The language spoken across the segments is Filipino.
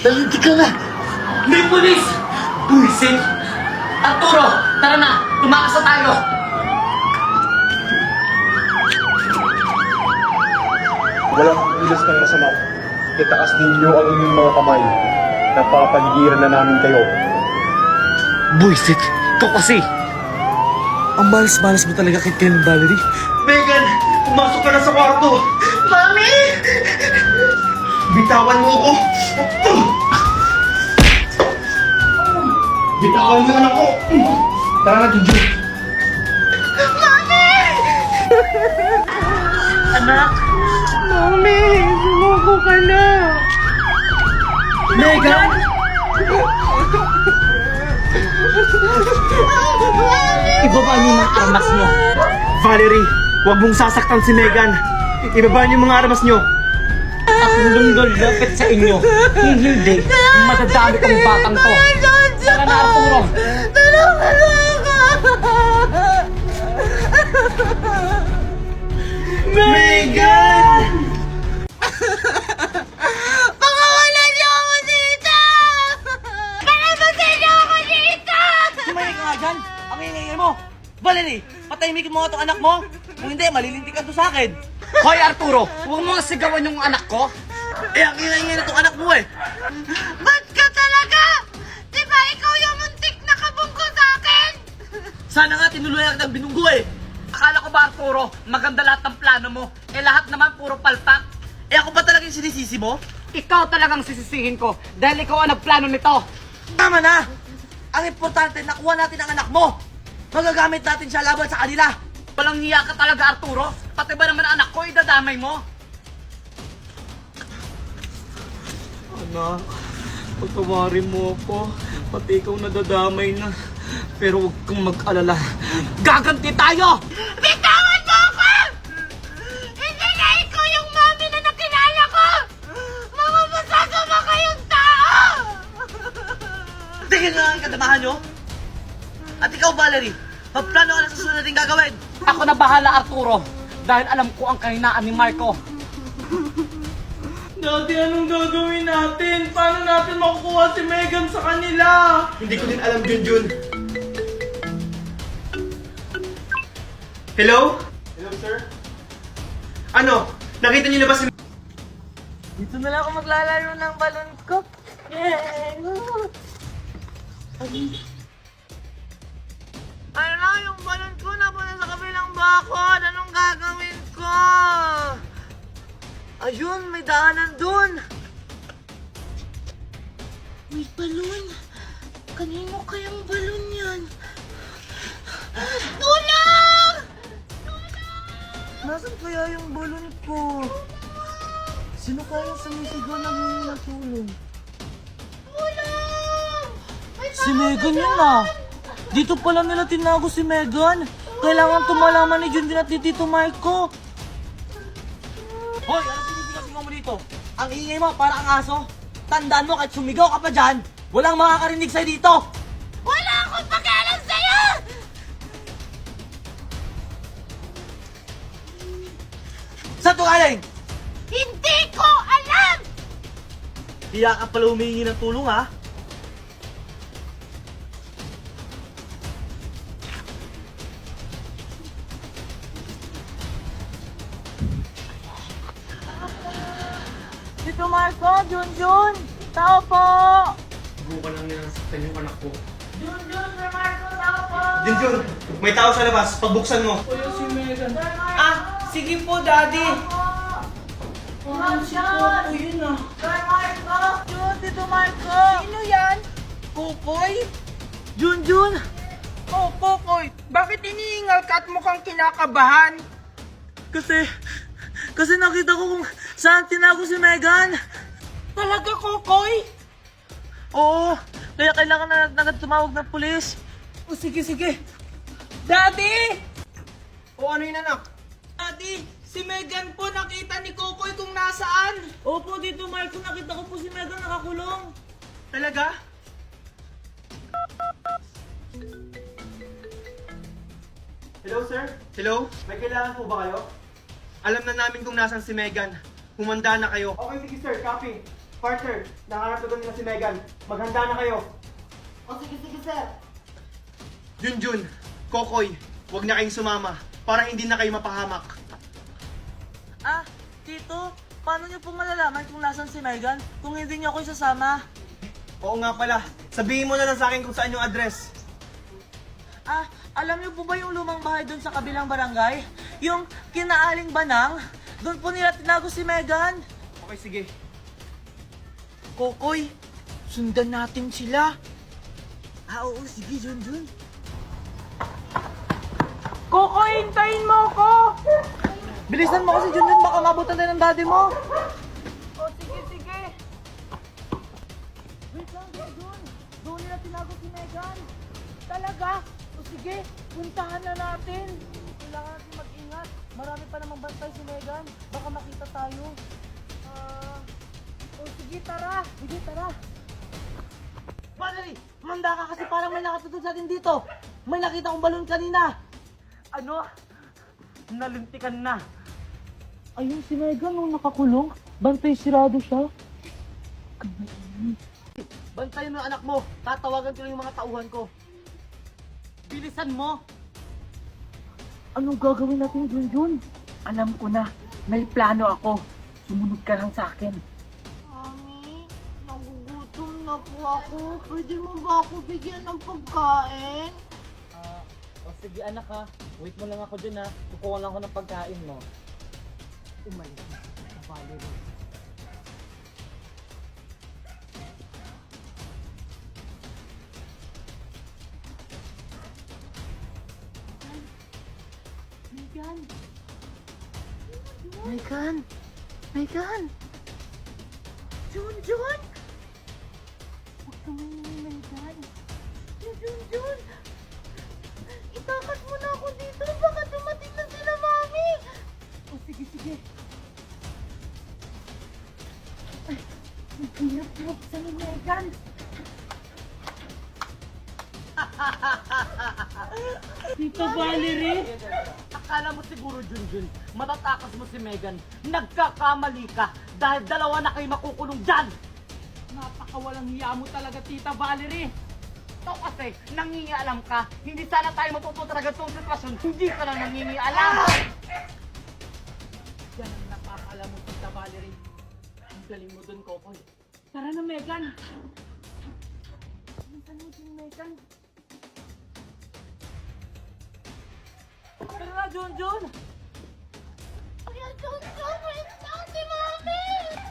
Nalinti ka na! May pulis! Buwisit! Arturo, tara na! Tumakas na tayo! Walang ilos ng masama. Itaas ninyo ang inyong mga kamay. Napapaligiran na namin kayo. Buisit! Ikaw kasi! Ang malas-malas mo talaga kay Ken Valerie. Megan! Pumasok ka na sa kwarto! Mami! Bitawan mo ako! Bitawan mo anak ko! Tara na, Juju! Anak! Mami! Sumuko ka na! Megan! Ibaba niyo yung mga armas niyo. Valerie, huwag mong sasaktan si Megan. Ibaba niyo yung mga armas niyo. Akong lulupit sa inyo. Hindi. Madadami ang batang to. Tara na, Arturo. Megan! Pakawalan niyo ako dito! Palabasin niyo ako dito! Sumayin ka nga dyan. Ang ingay mo. Valerie, patahimikin mo nga itong anak mo. Kung hindi, malilintikan to sa akin. Hoy, Arturo, huwag mo nga sigawan yung anak ko. Eh, ang ingay na itong anak mo eh. Ba't ka talaga? Di ba ikaw yung muntik na kabungko sa akin? Sana nga tinuluyan ka ng binunggo eh. Akala ko ba, Arturo, maganda lahat ng plano mo? Eh, lahat naman puro palpak. Eh, ako ba talagang sinisisi mo? Ikaw talagang sisisihin ko dahil ikaw ang nagplano nito. Tama na! Ang importante, nakuha natin ang anak mo. Magagamit natin siya laban sa kanila. Walang hiya ka talaga, Arturo. Pati ba naman ang anak ko, idadamay mo? Anak, pagtawarin mo ako. Pati ikaw nadadamay na. Pero huwag kang mag-alala. Gaganti tayo! Bitawan mo ako! Hindi na ikaw yung mami na nakilala ko! Mga masasama kayong tao! Tingin na ang kadamahan nyo? At ikaw, Valerie, magplano ka na sa susunod natin gagawin. Ako na bahala, Arturo. Dahil alam ko ang kahinaan ni Marco. Dati, anong gagawin natin? Paano natin makukuha si Megan sa kanila? Hindi ko din alam, Junjun. Hello? Hello, sir? Ano? Nakita niyo na ba si... Dito na lang ako maglalaro ng balon ko. Ano na, yung balon ko napunta sa kabilang bakod. Anong gagawin ko? Ayun, may daanan dun. May balon. Kanino kayang balon yan? Tulong! Nasaan kaya yung balon ko? Sino kaya sumisigaw na humingi ng tulong? Tulong! Si Megan yun ah! Dito pala nila tinago si Megan! Kailangan tumalaman ni Junjun at ni Tito Marco! Hoy, ano sinisigaw mo dito? Ang ingay mo, para ang aso. Tandaan mo, kahit sumigaw ka pa dyan, walang makakarinig sa'yo dito! Wala akong pakialam sa'yo! Saan to galing? Hindi ko alam! Hiya ka pala humingi ng tulong ha? Tito Marco, Junjun! Tao po! Bukan lang nila nasaktan yung anak ko. Junjun, Sir Marco, tao po! Junjun, may tao sa labas. Pagbuksan mo. Kuya si Megan. Ah, sige po, Daddy. Si Coco yun ah. Sir Marco! Jun, Tito Marco! Sino yan? Kokoy? Junjun! Oh, Kokoy! Bakit iniingal ka at mukhang kinakabahan? Kasi nakita ko kung saan tinago si Megan. Talaga, Kokoy? Oo, kaya kailangan na agad tumawag ng pulis. O sige. Daddy! O ano yun, anak? Daddy, si Megan po nakita ni Kokoy kung nasaan. Opo, dito Marco, nakita ko po si Megan nakakulong. Talaga? Hello, sir? Hello? May kailangan po ba kayo? Alam na namin kung nasan si Megan. Humanda na kayo. Okay, sige sir. Copy. Partner, nakaharap na doon nila si Megan. Maghanda na kayo. O sige, sir. Junjun, Kokoy, huwag na kayong sumama para hindi na kayo mapahamak. Ah, Tito, paano niyo po malalaman kung nasan si Megan kung hindi niyo ako isasama? Oo nga pala. Sabihin mo na lang sa akin kung saan yung address. Ah, alam niyo po ba yung lumang bahay doon sa kabilang barangay? Yung kinaaling banang? Doon po nila tinago si Megan. Okay, sige. Kokoy, sundan natin sila. Ah, oo, sige, Junjun. Kokoy, hintayin mo ako! Bilisan mo kasi, Junjun, baka mabutan tayo ng daddy mo. Oh, sige. Wait lang, Junjun. Doon nila tinago si Megan. Talaga? O sige, puntahan na natin. Kailangan natin mag-ingat. Marami pa namang bantay si Megan. Baka makita tayo. O sige, tara. Sige, tara. Valerie, manda ka kasi parang may nakatutog sa atin dito. May nakita kong balon kanina. Ano? Nalintikan na. Ayun si Megan nung nakakulong. Bantay sirado siya. Bantayan mo ang anak mo. Tatawagan ko lang yung mga tauhan ko. Bilisan mo. Anong gagawin natin, Junjun? Alam ko na. May plano ako. Sumunod ka lang sa akin. Mami, nagugutom na po ako. Pwede mo ba ako bigyan ng pagkain? O sige anak ha. Wait mo lang ako dyan ha. Kukuha lang ako ng pagkain mo. Umalis na. Valerie. Megan! Junjun! Huwag ka maingay, Megan. Junjun! Itakas mo na ako dito. Baka dumating na sila, Mami. O sige. Ay, hirap sa ni Megan. Tito Valerie! Akala mo siguro, Junjun, matatakas mo si Megan. Nagkakamali ka dahil dalawa na kayo makukulong dyan. Napakawalang hiya mo talaga, Tita Valerie. Ito kasi, nangingialam ka. Hindi sana tayo matututo talaga itong sitwasyon. Hindi ka na nangingialam. Yan ang napakaalam mo, Tita Valerie. Ang galing mo dun, Kokoy. Tara na, Megan. Minsan mo din, Megan. Tara na, Junjun! Kuya Junjun, wait lang si Mami!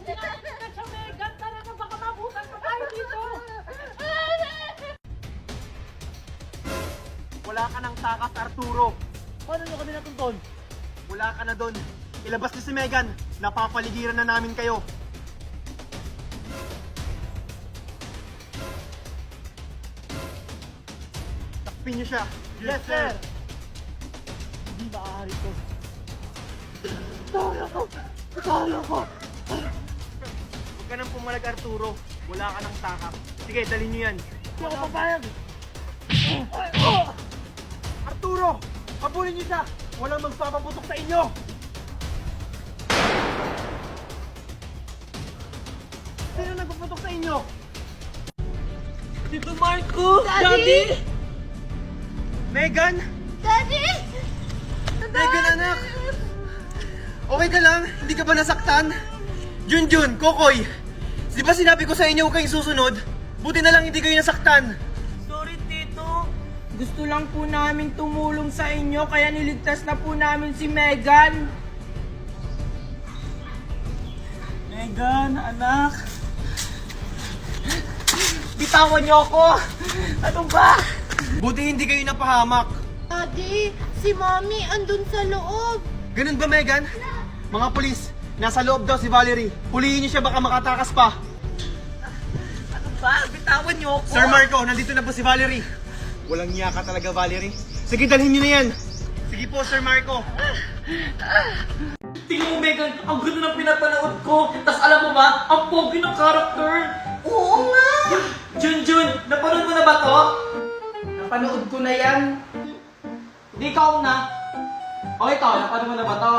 Sinabi ka siya, Megan! Tara na, baka mabutan pa tayo dito! Wala ka ng takas, Arturo. Paano nyo kami natuntun? Wala ka na doon. Ilabas niyo si Megan. Napapaligiran na namin kayo. Takpin niyo siya. Yes, sir! Hindi maaari to. Kaya ko! Huwag ka nang pumalag, Arturo. Wala ka ng takap. Sige, dalhin niyo yan. Hindi ako papayag! Arturo! Habulin niyo siya! Walang magpapaputok sa inyo! Sino nagpaputok sa inyo? Tito Marco! Daddy! Megan! Daddy! Megan, anak! Okay ka lang? Hindi ka ba nasaktan? Junjun, Kokoy! Di ba sinabi ko sa inyo huwag kayong susunod? Buti na lang hindi kayo nasaktan. Sorry, Tito. Gusto lang po namin tumulong sa inyo kaya niligtas na po namin si Megan. Megan, anak. Bitawan niyo ako. Ano ba? Buti hindi kayo napahamak. Daddy, si Mami andun sa loob. Ganun ba, Megan? Mga pulis, nasa loob daw si Valerie. Hulihin niyo siya baka makatakas pa. Ano ba? Bitawan niyo ako. Sir Marco, nandito na po si Valerie. Walang niya ka talaga, Valerie. Sige, dalhin niyo na yan. Sige po, Sir Marco. Tingnan mo, Megan, ang ganda ng pinapanood ko. Tapos alam mo ba, ang pogi ng character. Oo nga! Junjun, napanood mo na ba to? Napanood ko na yan. Di ikaw na. O ito, napanood mo na ba to?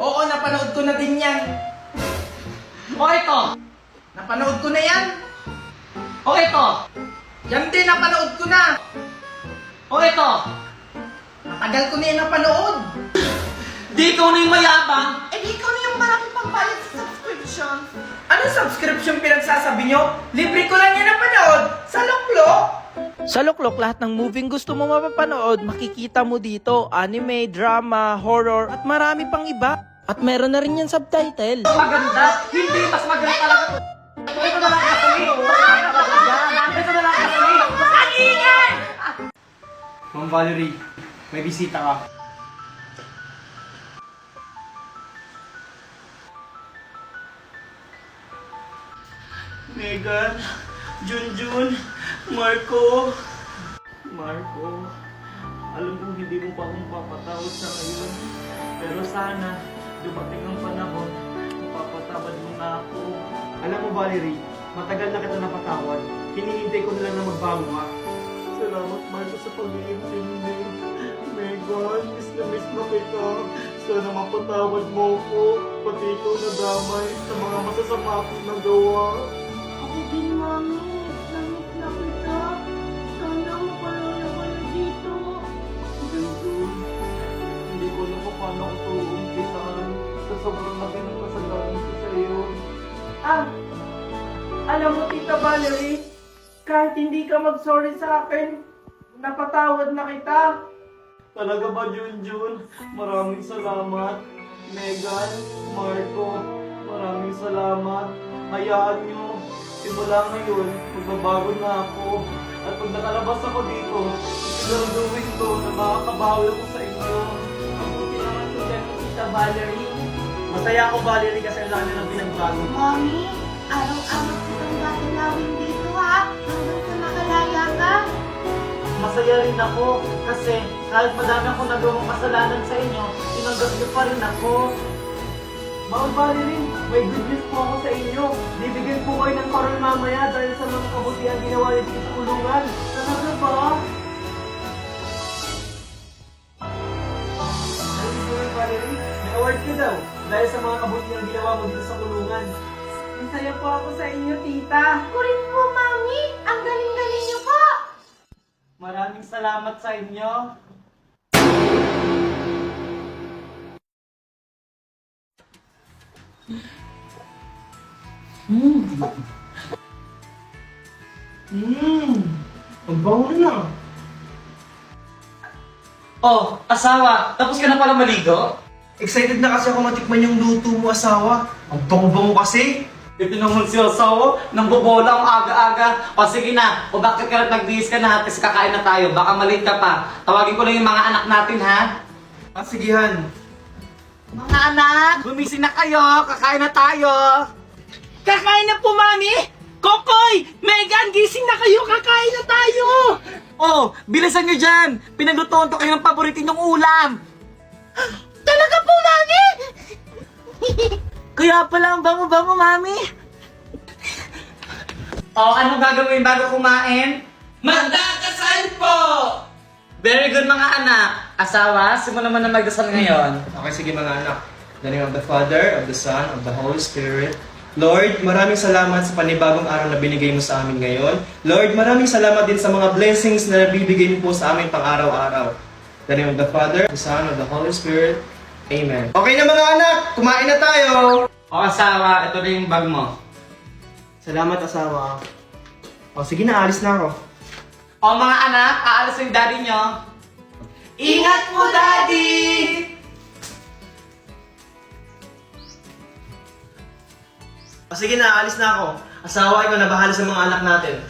Oo, napanood ko na din yan. O ito. Napanood ko na yan. O ito. Yan din, napanood ko na. O ito. Matagal ko na yan napanood. Di ikaw na yung mayabang. Eh, di ikaw na yung marami pang bayad sa subscription. Anong subscription pinagsasabi nyo? Libre ko lang yan napanood. Sa Luklok. Sa Luklok, lahat ng moving gusto mo mapapanood, makikita mo dito. Anime, drama, horror, at marami pang iba. At meron na rin yan subtitle. Maganda. Hindi, mas maganda talaga. Ito na lang kasi. Ito na lang kasi. Kalingan! Ma'am Valerie, may bisita ka. Megan, Junjun, Marco. Marco, alam kong hindi mo pa akong papatawad sa ngayon. Pero sana, dumating ang panahon, mapapatawad mo na ako. Alam mo Valerie, matagal na kita napatawad. Hinihintay ko na lang na magbago ka. Salamat, Marco, sa pag-iintindi. Megan, miss na kita. Sana mapatawad mo ko. Pati ikaw na damay sa mga masasama akong nagawa. Ako din, Mami. Namit na kita. Sana mapalala ka na dito. Junjun, hindi ko alam kung paano ko ito umpisahan sa sobrang laki ng kasalanan ko sa iyo. Alam mo, Tita Valerie, kahit hindi ka mag-sorry sa akin, napatawad na kita. Talaga ba, Junjun? Maraming salamat. Megan, Marco, maraming salamat. Hayaan nyo, simula ngayon, magbabago na ako. At pag nakalabas ako dito, siguraduhin ko na makakabawi ako sa inyo. Mabuti naman ko dyan, Tita Valerie. Masaya ako Valerie kasi ang laki ng pinagbago. Mami, araw-araw kitang gagalawin dito ha. Hanggang sa makalaya ka. Masaya rin ako kasi kahit madami akong nagawang kasalanan sa inyo, tinanggap niyo pa rin ako. Ma'am Valerie, may good news po ako sa inyo. Bibigyan po kayo ng parol mamaya dahil sa mga kabutihan ginawa niyo dito sa kulungan. Talaga ba? Ano si Ma'am Valerie? May award ka daw dahil sa mga kabutihan ginawa mo dito sa kulungan. Masaya po ako sa inyo, Tita. Ako rin po, Mami. Ang galing-galing niyo po. Maraming salamat sa inyo. Ang bango na. Oh, asawa, tapos ka na pala maligo? Excited na kasi ako matikman yung luto mo, asawa. Ang bango-bango kasi. Ito naman si asawa, nang bobola ang aga-aga. O sige na, o bakit ka na nagbihis ka na, kasi kakain na tayo, baka malate ka pa. Tawagin ko lang yung mga anak natin, ha? Ah, sige Han. Mga anak, gumising na kayo, kakain na tayo. Kakain na po, Mami! Kokoy! Megan, gising na kayo! Kakain na tayo! Oh, bilisan nyo dyan! Pinaglutoon to kayo ng paborito nyong ulam! Talaga po, Mami! Kaya pala ang bango-bango, Mami! Oh, anong gagawin bago kumain? Magdadasal po! Very good mga anak! Asawa, simulan naman na magdasal ngayon. Okay, sige mga anak. In the name of the Father, of the Son, of the Holy Spirit. Lord, maraming salamat sa panibagong araw na binigay mo sa amin ngayon. Lord, maraming salamat din sa mga blessings na nabibigay mo po sa amin pang araw-araw. In the name of the Father, the Son, of the Holy Spirit. Amen. Okay na mga anak, kumain na tayo! O asawa, ito na yung bag mo. Salamat asawa. O sige na, alis na ako. O mga anak, aalis yung daddy nyo. Ingat po, daddy! O sige na, alis na ako. Asawa, ikaw na bahala sa mga anak natin.